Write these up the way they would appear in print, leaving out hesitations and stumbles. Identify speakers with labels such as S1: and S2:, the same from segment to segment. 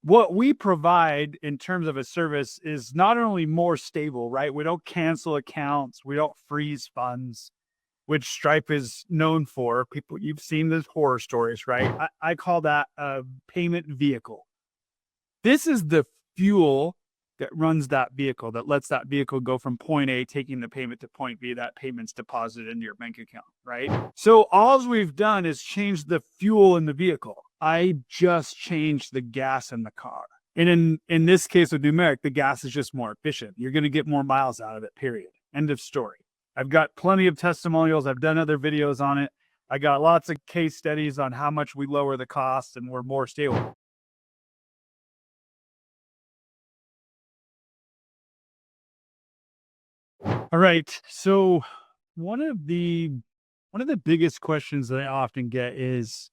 S1: what we provide in terms of a service is not only more stable, right? We don't cancel accounts, we don't freeze funds, which Stripe is known for. People, you've seen the horror stories, right? I call that a payment vehicle. This is the fuel that runs that vehicle, that lets that vehicle go from point A, taking the payment, to point B. That payment's deposited into your bank account, right? So all we've done is change the fuel in the vehicle. I just changed the gas in the car. And in this case with Numeric, the gas is just more efficient. You're going to get more miles out of it, period. End of story. I've got plenty of testimonials. I've done other videos on it. I got lots of case studies on how much we lower the cost and we're more stable. All right. So one of the biggest questions that I often get is,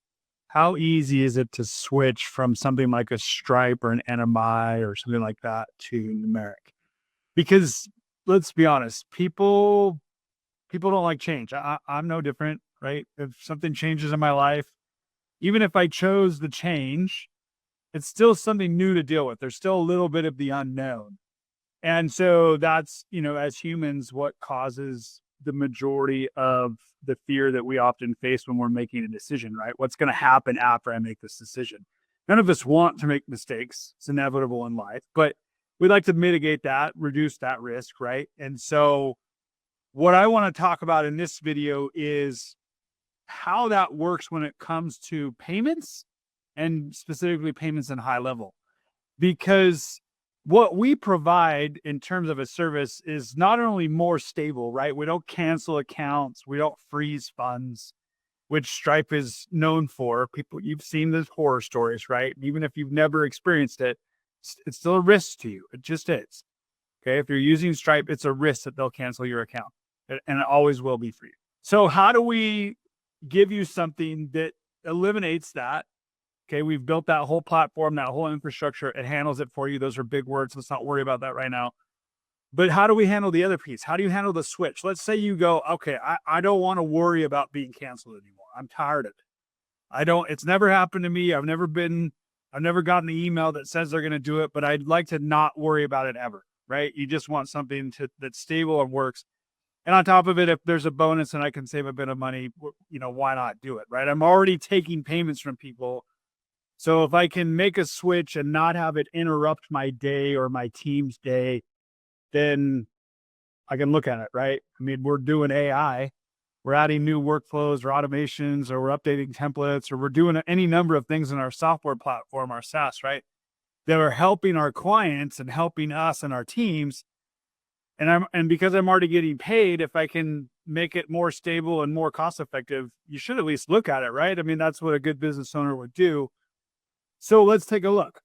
S1: how easy is it to switch from something like a Stripe or an NMI or something like that to Numeric? Because let's be honest, people don't like change. I'm no different, right? If something changes in my life, even if I chose the change, it's still something new to deal with. There's still a little bit of the unknown. And so that's, as humans, what causes the majority of the fear that we often face when we're making a decision, right? What's going to happen after I make this decision? None of us want to make mistakes. It's inevitable in life, but we'd like to mitigate that, reduce that risk, right? And so what I want to talk about in this video is how that works when it comes to payments, and specifically payments in high level. Because what we provide in terms of a service is not only more stable, right? We don't cancel accounts, we don't freeze funds, which Stripe is known for. People, you've seen the horror stories, right? Even if you've never experienced it, it's still a risk to you. It just is. Okay. If you're using Stripe, it's a risk that they'll cancel your account, and it always will be for you. So how do we give you something that eliminates that? Okay, we've built that whole platform, that whole infrastructure. It handles it for you. Those are big words. Let's not worry about that right now. But how do we handle the other piece? How do you handle the switch? Let's say you go, okay, I don't want to worry about being canceled anymore. I'm tired of it. It's never happened to me. I've never gotten an email that says they're going to do it, but I'd like to not worry about it ever, right? You just want something that's stable and works. And on top of it, if there's a bonus and I can save a bit of money, why not do it, right? I'm already taking payments from people. So if I can make a switch and not have it interrupt my day or my team's day, then I can look at it, right? I mean, we're doing AI, we're adding new workflows or automations, or we're updating templates, or we're doing any number of things in our software platform, our SaaS, right? That are helping our clients and helping us and our teams. And because I'm already getting paid, if I can make it more stable and more cost effective, you should at least look at it, right? I mean, that's what a good business owner would do. So let's take a look.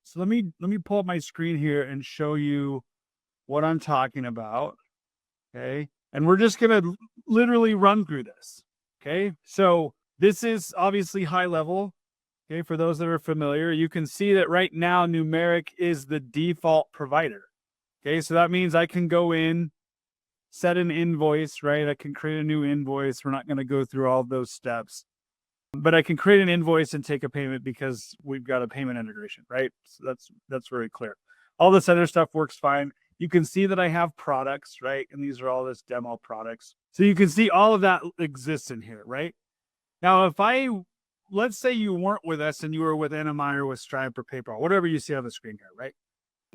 S1: So let me pull up my screen here and show you what I'm talking about. Okay. And we're just going to literally run through this. Okay. So this is obviously high level. Okay. For those that are familiar, you can see that right now Numeric is the default provider. Okay. So that means I can go in, set an invoice, right? I can create a new invoice. We're not going to go through all those steps. But I can create an invoice and take a payment because we've got a payment integration, right? So that's very clear. All this other stuff works fine. You can see that I have products, right? And these are all this demo products. So you can see all of that exists in here, right? Now, let's say you weren't with us and you were with NMI or with Stripe or PayPal, whatever you see on the screen here, right?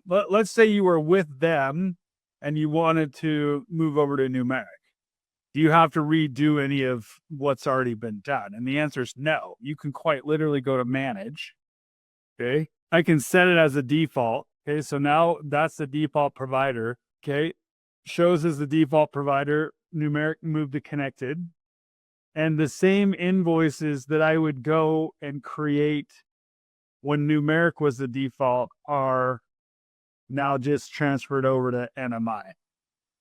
S1: But let's say you were with them and you wanted to move over to Numeric. Do you have to redo any of what's already been done? And the answer is no. You can quite literally go to manage. Okay. I can set it as a default. Okay. So now that's the default provider. Okay. Shows as the default provider, Numeric moved to connected. And the same invoices that I would go and create when Numeric was the default are now just transferred over to NMI.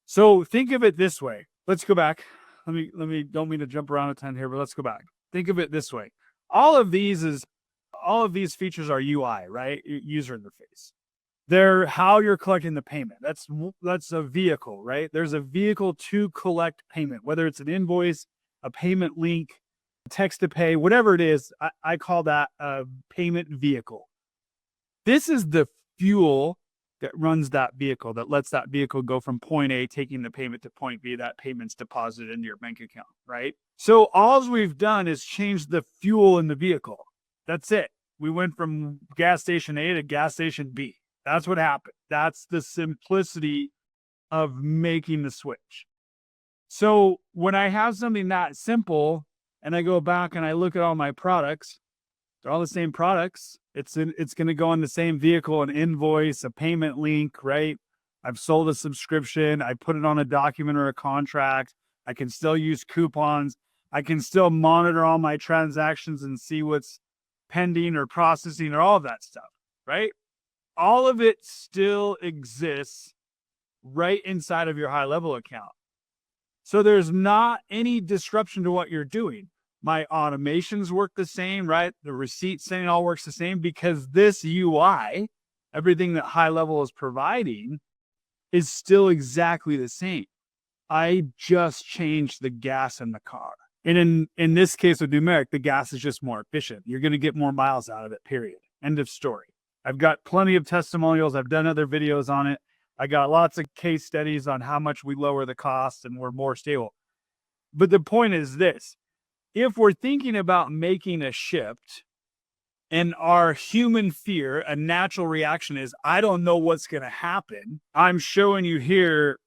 S1: So think of it this way. Let's go back. Let me, don't mean to jump around a ton here, but let's go back. Think of it this way. All of these features are UI, right? User interface. They're how you're collecting the payment. That's a vehicle, right? There's a vehicle to collect payment, whether it's an invoice, a payment link, text to pay, whatever it is. I call that a payment vehicle. This is the fuel that runs that vehicle, that lets that vehicle go from point A, taking the payment, to point B, that payment's deposited into your bank account, right? So all we've done is change the fuel in the vehicle. That's it. We went from gas station A to gas station B. That's what happened. That's the simplicity of making the switch. So when I have something that simple and I go back and I look at all my products, they're all the same products. It's going to go on the same vehicle, an invoice, a payment link, right? I've sold a subscription. I put it on a document or a contract. I can still use coupons. I can still monitor all my transactions and see what's pending or processing or all of that stuff, right? All of it still exists right inside of your high level account. So there's not any disruption to what you're doing. My automations work the same, right? The receipt sending all works the same, because this UI, everything that high level is providing, is still exactly the same. I just changed the gas in the car. And in this case with Noomerik, the gas is just more efficient. You're going to get more miles out of it, period. End of story. I've got plenty of testimonials. I've done other videos on it. I got lots of case studies on how much we lower the cost and we're more stable. But the point is this: if we're thinking about making a shift and our human fear, a natural reaction is, I don't know what's going to happen, I'm showing you here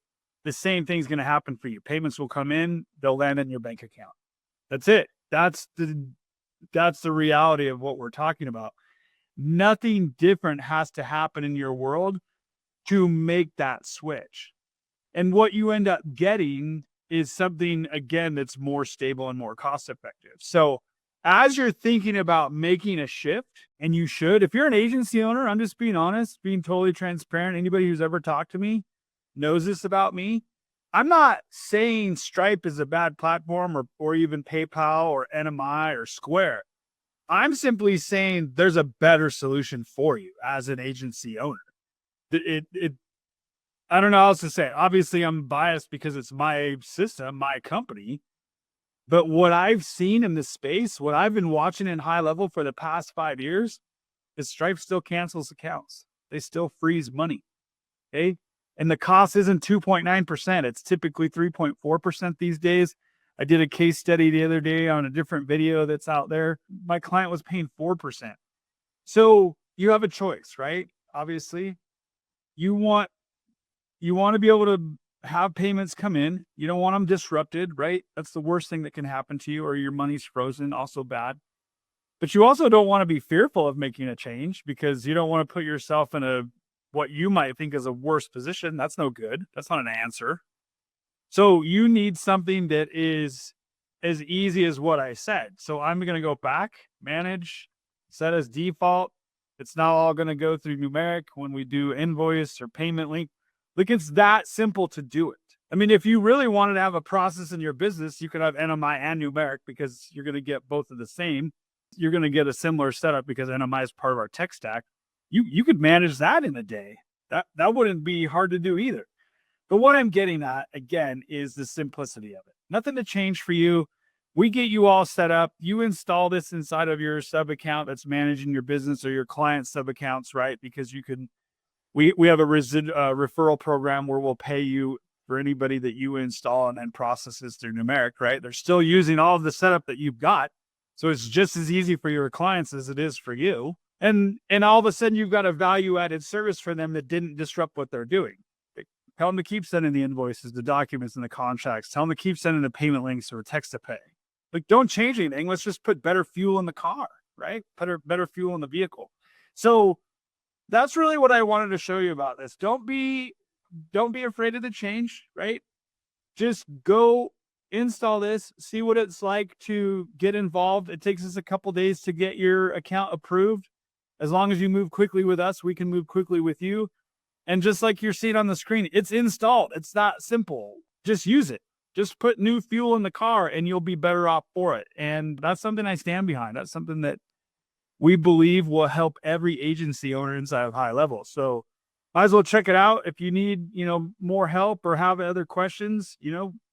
S1: the same thing's going to happen for you. Payments will come in, they'll land in your bank account. That's it. That's the reality of what we're talking about. Nothing different has to happen in your world to make that switch. And what you end up getting is something, again, that's more stable and more cost effective. So as you're thinking about making a shift, and you should, if you're an agency owner, I'm just being honest, being totally transparent. Anybody who's ever talked to me knows this about me. I'm not saying Stripe is a bad platform, or even PayPal or NMI or Square. I'm simply saying there's a better solution for you as an agency owner. I don't know how else to say it. Obviously, I'm biased because it's my system, my company. But what I've seen in this space, what I've been watching in high level for the past 5 years, is Stripe still cancels accounts. They still freeze money. Okay. And the cost isn't 2.9%. It's typically 3.4% these days. I did a case study the other day on a different video that's out there. My client was paying 4%. So you have a choice, right? Obviously, you want to be able to have payments come in. You don't want them disrupted, right? That's the worst thing that can happen to you, or your money's frozen, also bad. But you also don't want to be fearful of making a change, because you don't want to put yourself in what you might think is a worse position. That's no good. That's not an answer. So you need something that is as easy as what I said. So I'm going to go back, manage, set as default. It's now all going to go through Noomerik when we do invoice or payment link. Like, it's that simple to do it. I mean, if you really wanted to have a process in your business, you could have NMI and Noomerik, because you're going to get both of the same. You're going to get a similar setup because NMI is part of our tech stack. You could manage that in a day. That wouldn't be hard to do either. But what I'm getting at, again, is the simplicity of it. Nothing to change for you. We get you all set up. You install this inside of your sub account that's managing your business, or your client sub accounts, right? Because we have a referral program where we'll pay you for anybody that you install and then processes through Noomerik, right? They're still using all of the setup that you've got. So it's just as easy for your clients as it is for you. And all of a sudden you've got a value added service for them that didn't disrupt what they're doing. Tell them to keep sending the invoices, the documents, and the contracts. Tell them to keep sending the payment links or text to pay. Like, don't change anything. Let's just put better fuel in the car, right? Better fuel in the vehicle. So that's really what I wanted to show you about this. Don't be afraid of the change, right? Just go install this, see what it's like to get involved. It takes us a couple days to get your account approved. As long as you move quickly with us, we can move quickly with you. And just like you're seeing on the screen, it's installed. It's that simple. Just use it. Just put new fuel in the car and you'll be better off for it. And that's something I stand behind. That's something that we believe will help every agency owner inside of high level. So might as well check it out. If you need, more help or have other questions,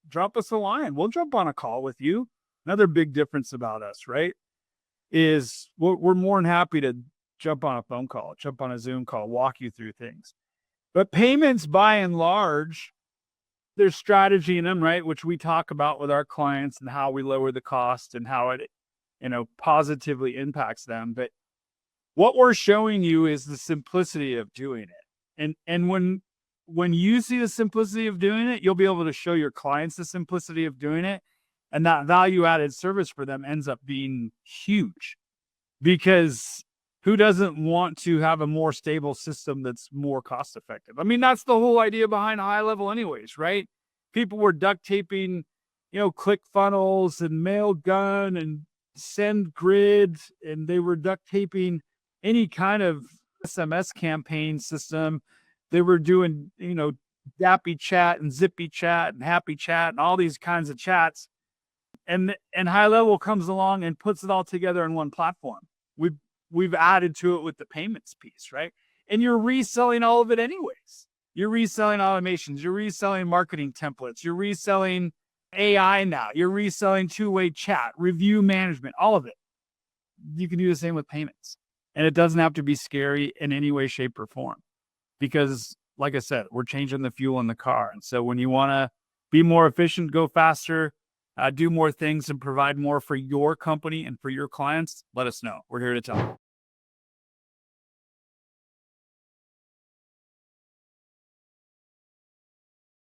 S1: drop us a line. We'll jump on a call with you. Another big difference about us, right, is we're more than happy to jump on a phone call, jump on a Zoom call, walk you through things. But payments, by and large, there's strategy in them, right? Which we talk about with our clients and how we lower the cost and how it, positively impacts them. But what we're showing you is the simplicity of doing it. And when you see the simplicity of doing it, you'll be able to show your clients the simplicity of doing it. And that value added service for them ends up being huge, because who doesn't want to have a more stable system that's more cost effective? I mean, that's the whole idea behind high level anyways, right? People were duct taping, click funnels and Mailgun and Send Grid, and they were duct taping any kind of SMS campaign system. They were doing, Dappy Chat and Zippy Chat and Happy Chat and all these kinds of chats. And high level comes along and puts it all together in one platform. We've added to it with the payments piece, right? And you're reselling all of it anyways. You're reselling automations, you're reselling marketing templates, you're reselling AI now, you're reselling two-way chat, review management, all of it. You can do the same with payments. And it doesn't have to be scary in any way, shape, or form. Because, like I said, we're changing the fuel in the car. And so when you want to be more efficient, go faster, do more things, and provide more for your company and for your clients, let us know. We're here to tell you.